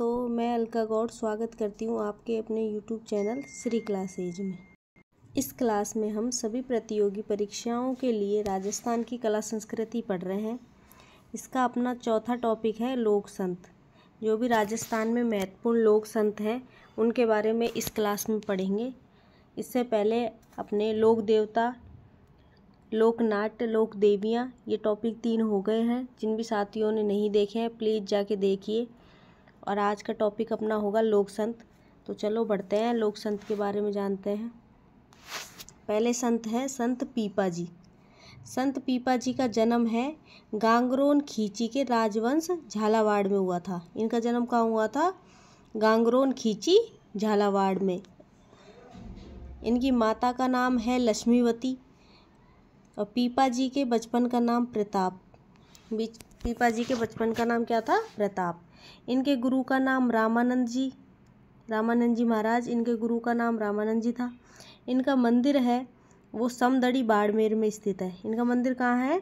दोस्तों, मैं अलका गौड़ स्वागत करती हूँ आपके अपने YouTube चैनल श्री क्लासेज में। इस क्लास में हम सभी प्रतियोगी परीक्षाओं के लिए राजस्थान की कला संस्कृति पढ़ रहे हैं। इसका अपना चौथा टॉपिक है लोक संत। जो भी राजस्थान में महत्वपूर्ण लोक संत हैं उनके बारे में इस क्लास में पढ़ेंगे। इससे पहले अपने लोक देवता, लोक नाट्य, लोक देवियाँ, ये टॉपिक 3 हो गए हैं। जिन भी साथियों ने नहीं देखे हैं प्लीज़ जाके देखिए। और आज का टॉपिक अपना होगा लोक संत। तो चलो बढ़ते हैं, लोक संत के बारे में जानते हैं। पहले संत है संत पीपा जी। संत पीपा जी का जन्म है गांगरोन खींची के राजवंश झालावाड़ में हुआ था। इनका जन्म कहाँ हुआ था? गांगरोन खींची, झालावाड़ में। इनकी माता का नाम है लक्ष्मीवती और पीपा जी के बचपन का नाम प्रताप। पीपा जी के बचपन का नाम क्या था? प्रताप। इनके गुरु का नाम रामानंद जी महाराज। इनके गुरु का नाम रामानंद जी था। इनका मंदिर है वो समदड़ी बाड़मेर में स्थित है। इनका मंदिर कहाँ है?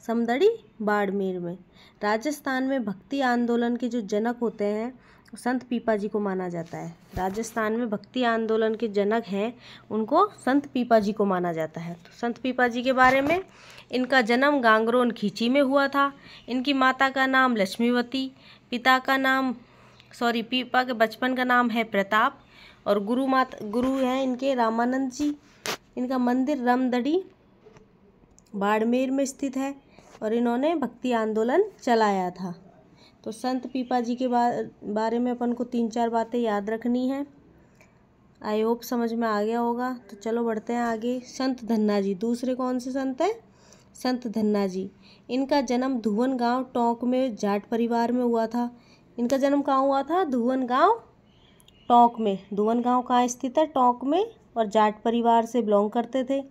समदड़ी बाड़मेर में। राजस्थान में भक्ति आंदोलन के जो जनक होते हैं संत पीपा जी को माना जाता है। राजस्थान में भक्ति आंदोलन के जनक हैं, उनको संत पीपा जी को माना जाता है। तो संत पीपा जी के बारे में, इनका जन्म गांगरोन खींची में हुआ था। इनकी माता का नाम लक्ष्मीवती, पीपा के बचपन का नाम है प्रताप और गुरु हैं इनके रामानंद जी। इनका मंदिर रामदड़ी बाड़मेर में स्थित है और इन्होंने भक्ति आंदोलन चलाया था। तो संत पीपा जी के बारे में अपन को 3-4 बातें याद रखनी है। आई होप समझ में आ गया होगा। तो चलो बढ़ते हैं आगे। संत धन्ना जी दूसरे कौन से संत हैं? संत धन्ना जी। इनका जन्म धुवन गांव टोंक में जाट परिवार में हुआ था। इनका जन्म कहाँ हुआ था? धुवन गांव टोंक में। धुवन गांव कहाँ स्थित है? टोंक में। और जाट परिवार से बिलोंग करते थे।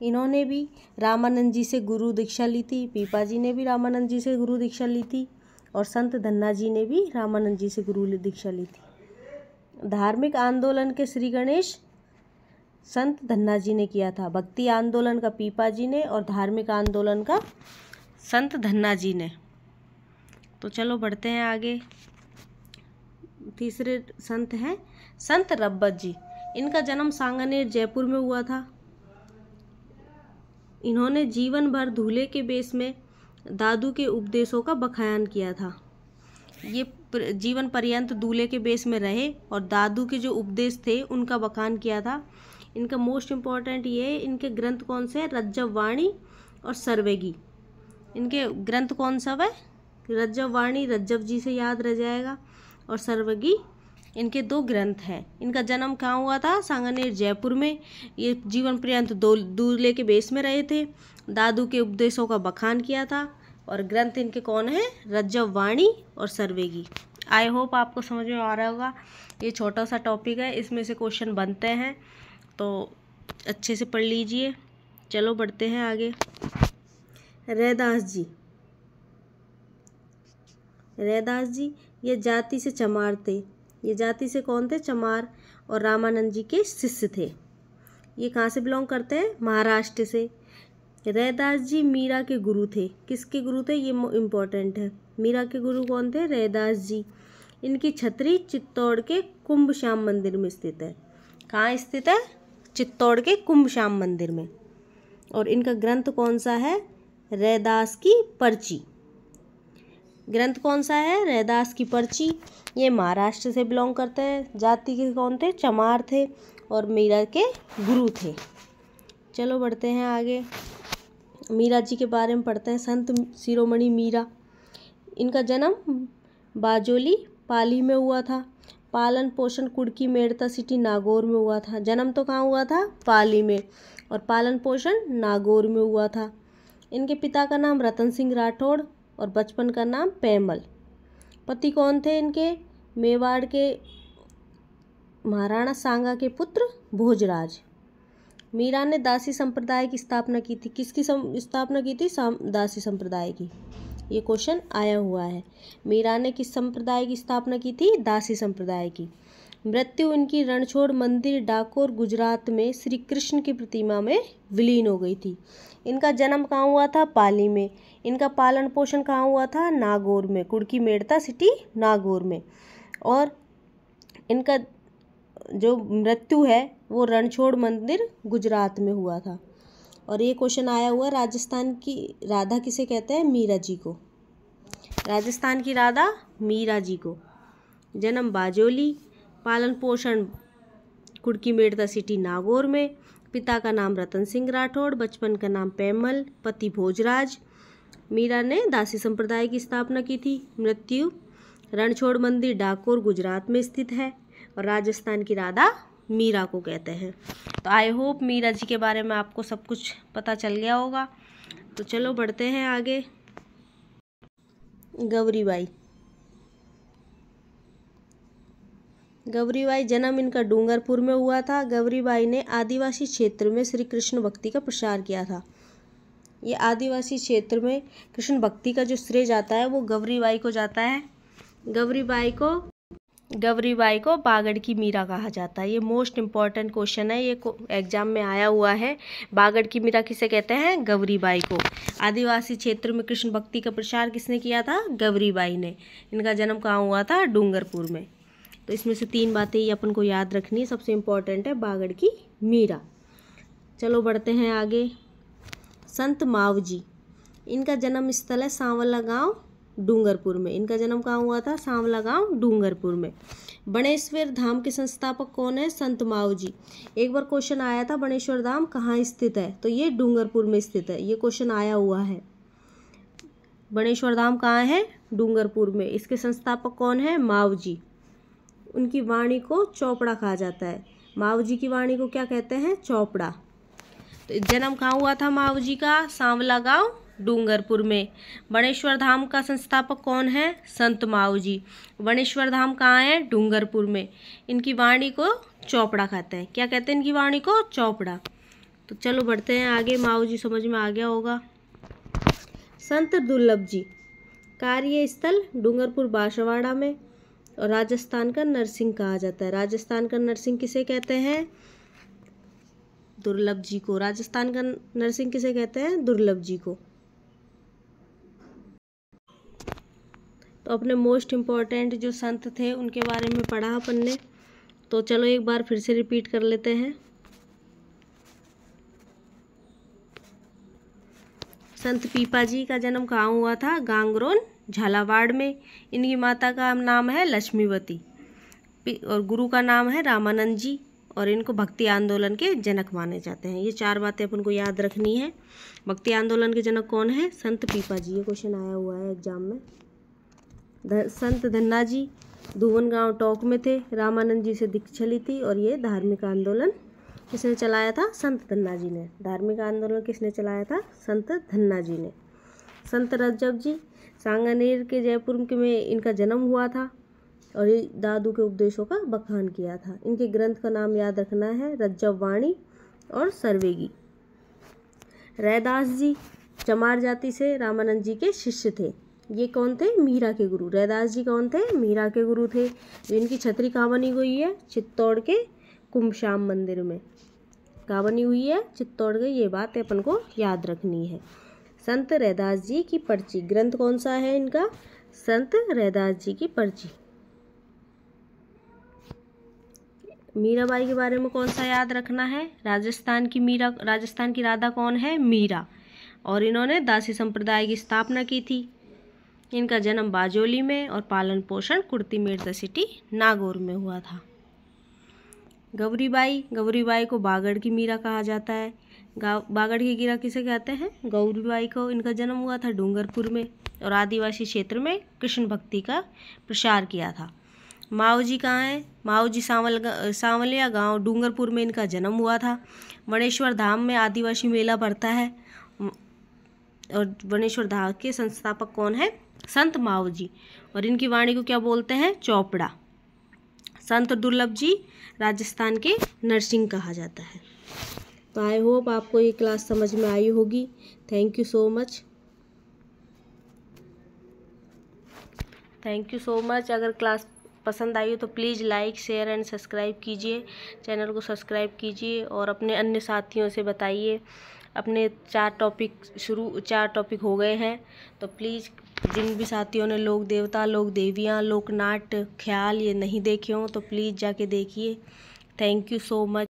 इन्होंने भी रामानंद जी से गुरु दीक्षा ली थी। पीपा जी ने भी रामानंद जी से गुरु दीक्षा ली थी और संत धन्ना जी ने भी रामानंद जी से गुरु दीक्षा ली थी। धार्मिक आंदोलन के श्री गणेश संत धन्ना जी ने किया था। भक्ति आंदोलन का पीपा जी ने और धार्मिक आंदोलन का संत धन्ना जी ने। तो चलो बढ़ते हैं आगे। तीसरे संत हैं संत रब्बत जी। इनका जन्म सांगानेर जयपुर में हुआ था। इन्होंने जीवन भर धूले के बेस में दादू के उपदेशों का बखान किया था। ये जीवन पर्यंत दूल्हे के बेस में रहे और दादू के जो उपदेश थे उनका बखान किया था। इनका मोस्ट इम्पॉर्टेंट ये, इनके ग्रंथ कौन से हैं? रज्जव वाणी और सर्वेगी। इनके ग्रंथ कौन सा है? रज्जव वाणी रज्जव जी से याद रह जाएगा और सर्वेगी इनके 2 ग्रंथ हैं। इनका जन्म कहाँ हुआ था? सांगानेर जयपुर में। ये जीवन पर्यंत दूल्हे के बेस में रहे थे, दादू के उपदेशों का बखान किया था और ग्रंथ इनके कौन है? रज्जव वाणी और सर्वेगी। आई होप आपको समझ में आ रहा होगा। ये छोटा सा टॉपिक है, इसमें से क्वेश्चन बनते हैं तो अच्छे से पढ़ लीजिए। चलो बढ़ते हैं आगे। रैदास जी ये जाति से चमार थे। ये जाति से कौन थे? चमार। और रामानंद जी के शिष्य थे। ये कहाँ से बिलोंग करते हैं? महाराष्ट्र से। रैदास जी मीरा के गुरु थे। किसके गुरु थे? ये इम्पोर्टेंट है। मीरा के गुरु कौन थे? रैदास जी। इनकी छतरी चित्तौड़ के कुंभ श्याम मंदिर में स्थित है। कहाँ स्थित है? चित्तौड़ के कुंभ श्याम मंदिर में। और इनका ग्रंथ कौन सा है? रैदास की पर्ची। ग्रंथ कौन सा है? रैदास की पर्ची। ये महाराष्ट्र से बिलोंग करते हैं। जाति के कौन थे? चमार थे और मीरा के गुरु थे। चलो बढ़ते हैं आगे। मीरा जी के बारे में पढ़ते हैं। संत शिरोमणि मीरा। इनका जन्म बाजोली पाली में हुआ था। पालन पोषण कुड़की मेड़ता सिटी नागौर में हुआ था। जन्म तो कहाँ हुआ था? पाली में। और पालन पोषण नागौर में हुआ था। इनके पिता का नाम रतन सिंह राठौड़ और बचपन का नाम पैमल। पति कौन थे इनके? मेवाड़ के महाराणा सांगा के पुत्र भोजराज। मीरा ने दासी संप्रदाय की स्थापना की थी। किसकी स्थापना की थी? दासी संप्रदाय की। ये क्वेश्चन आया हुआ है। मीरा ने किस संप्रदाय की स्थापना की थी? दासी संप्रदाय की। मृत्यु इनकी रणछोड़ मंदिर डाकोर गुजरात में श्री कृष्ण की प्रतिमा में विलीन हो गई थी। इनका जन्म कहाँ हुआ था? पाली में। इनका पालन पोषण कहाँ हुआ था? नागौर में। कुड़की मेड़ता सिटी नागौर में। और इनका जो मृत्यु है वो रणछोड़ मंदिर गुजरात में हुआ था। और ये क्वेश्चन आया हुआ राजस्थान की राधा किसे कहते हैं? मीरा जी को। राजस्थान की राधा मीरा जी को। जन्म बाजोली, पालन पोषण कुड़की मेड़ द सिटी नागौर में, पिता का नाम रतन सिंह राठौड़, बचपन का नाम पैमल, पति भोजराज। मीरा ने दासी संप्रदाय की स्थापना की थी। मृत्यु रणछोड़ मंदिर डाकोर गुजरात में स्थित है। और राजस्थान की राधा मीरा को कहते हैं। तो आई होप मीरा जी के बारे में आपको सब कुछ पता चल गया होगा। तो चलो बढ़ते हैं आगे। गौरीबाई। गौरीबाई जन्म इनका डूंगरपुर में हुआ था। गौरीबाई ने आदिवासी क्षेत्र में श्री कृष्ण भक्ति का प्रसार किया था। ये आदिवासी क्षेत्र में कृष्ण भक्ति का जो श्रेय जाता है वो गौरीबाई को जाता है। गौरीबाई को बागड़ की मीरा कहा जाता है। ये मोस्ट इम्पॉर्टेंट क्वेश्चन है, ये एग्जाम में आया हुआ है। बागड़ की मीरा किसे कहते हैं? गौरीबाई को। आदिवासी क्षेत्र में कृष्ण भक्ति का प्रसार किसने किया था? गौरीबाई ने। इनका जन्म कहाँ हुआ था? डूंगरपुर में। तो इसमें से 3 बातें ही अपन को याद रखनी है। सबसे इम्पॉर्टेंट है बागड़ की मीरा। चलो बढ़ते हैं आगे। संत मावजी, इनका जन्म स्थल है सांवला गांव डूंगरपुर में। इनका जन्म कहाँ हुआ था? सांवला गांव डूंगरपुर में। बणेश्वर धाम के संस्थापक कौन है? संत मावजी। एक बार क्वेश्चन आया था बणेश्वर धाम कहाँ स्थित है, तो ये डूंगरपुर में स्थित है। ये क्वेश्चन आया हुआ है। बणेश्वर धाम कहाँ है? डूंगरपुर में। इसके संस्थापक कौन है? मावजी। उनकी वाणी को चौपड़ा कहा जाता है। मावजी की वाणी को क्या कहते हैं? चौपड़ा। तो जन्म कहाँ हुआ था मावजी का? सांवला गांव डूंगरपुर में। बणेश्वर धाम का संस्थापक कौन है? संत मावजी। बणेश्वर धाम कहाँ है? डूंगरपुर में। इनकी वाणी को चौपड़ा कहते हैं। क्या कहते हैं इनकी वाणी को? चौपड़ा। तो चलो बढ़ते हैं आगे। मावजी समझ में आ गया होगा। संत दुर्लभ जी, कार्यस्थल डूंगरपुर बांसवाड़ा में। और राजस्थान का नरसिंह कहा जाता है। राजस्थान का नरसिंह किसे कहते हैं? दुर्लभ जी को। राजस्थान का नरसिंह किसे कहते हैं? दुर्लभ जी को। तो अपने मोस्ट इम्पॉर्टेंट जो संत थे उनके बारे में पढ़ा अपन ने। तो चलो एक बार फिर से रिपीट कर लेते हैं। संत पीपा जी का जन्म कहाँ हुआ था? गांगरोन झालावाड़ में। इनकी माता का नाम है लक्ष्मीवती और गुरु का नाम है रामानंद जी। और इनको भक्ति आंदोलन के जनक माने जाते हैं। ये 4 बातें अपन को याद रखनी है। भक्ति आंदोलन के जनक कौन है? संत पीपा जी। ये क्वेश्चन आया हुआ है एग्जाम में। संत धन्ना जी धुवन गांव टोंक में थे। रामानंद जी से दीक्षा ली थी। और ये धार्मिक आंदोलन किसने चलाया था? संत धन्ना जी ने। धार्मिक आंदोलन किसने चलाया था? संत धन्ना जी ने। संत रज्जब जी सांगानेर के जयपुर में इनका जन्म हुआ था। और ये दादू के उपदेशों का बखान किया था। इनके ग्रंथ का नाम याद रखना है रज्जब वाणी और सर्वेगी। रैदास जी चमार जाति से रामानंद जी के शिष्य थे। ये कौन थे? मीरा के गुरु। रैदास जी कौन थे? मीरा के गुरु थे। इनकी छतरी कहाँ बनी हुई है? चित्तौड़ के कुमश्याम मंदिर में। कहाँ बनी हुई है? चित्तौड़ के। ये बात अपन को याद रखनी है। संत रैदास जी की पर्ची, ग्रंथ कौन सा है इनका? संत रैदास जी की पर्ची। मीराबाई के बारे में कौन सा याद रखना है? राजस्थान की राधा कौन है? मीरा। और इन्होंने दासी संप्रदाय की स्थापना की थी। इनका जन्म बाजोली में और पालन पोषण कुड़ती मेड़ द सिटी नागौर में हुआ था। गौरीबाई को बागड़ की मीरा कहा जाता है। बागड़ की मीरा किसे कहते हैं? गौरीबाई को। इनका जन्म हुआ था डूंगरपुर में और आदिवासी क्षेत्र में कृष्ण भक्ति का प्रसार किया था। मावजी कहाँ है? मावजी सांवलिया गांव डूंगरपुर में इनका जन्म हुआ था। बणेश्वर धाम में आदिवासी मेला भरता है। और बणेश्वर धाम के संस्थापक कौन है? संत मावजी। और इनकी वाणी को क्या बोलते हैं? चौपड़ा। संत दुर्लभ जी राजस्थान के नरसिंह कहा जाता है। तो आई होप आपको ये क्लास समझ में आई होगी। Thank you so much. अगर क्लास पसंद आई हो तो please like share and subscribe कीजिए। चैनल को सब्सक्राइब कीजिए और अपने अन्य साथियों से बताइए। अपने 4 टॉपिक हो गए हैं, तो प्लीज़ जिन भी साथियों ने लोक देवता, लोक देवियाँ, लोक नाट्य, ख्याल ये नहीं देखे हों तो प्लीज़ जाके देखिए। Thank you so much.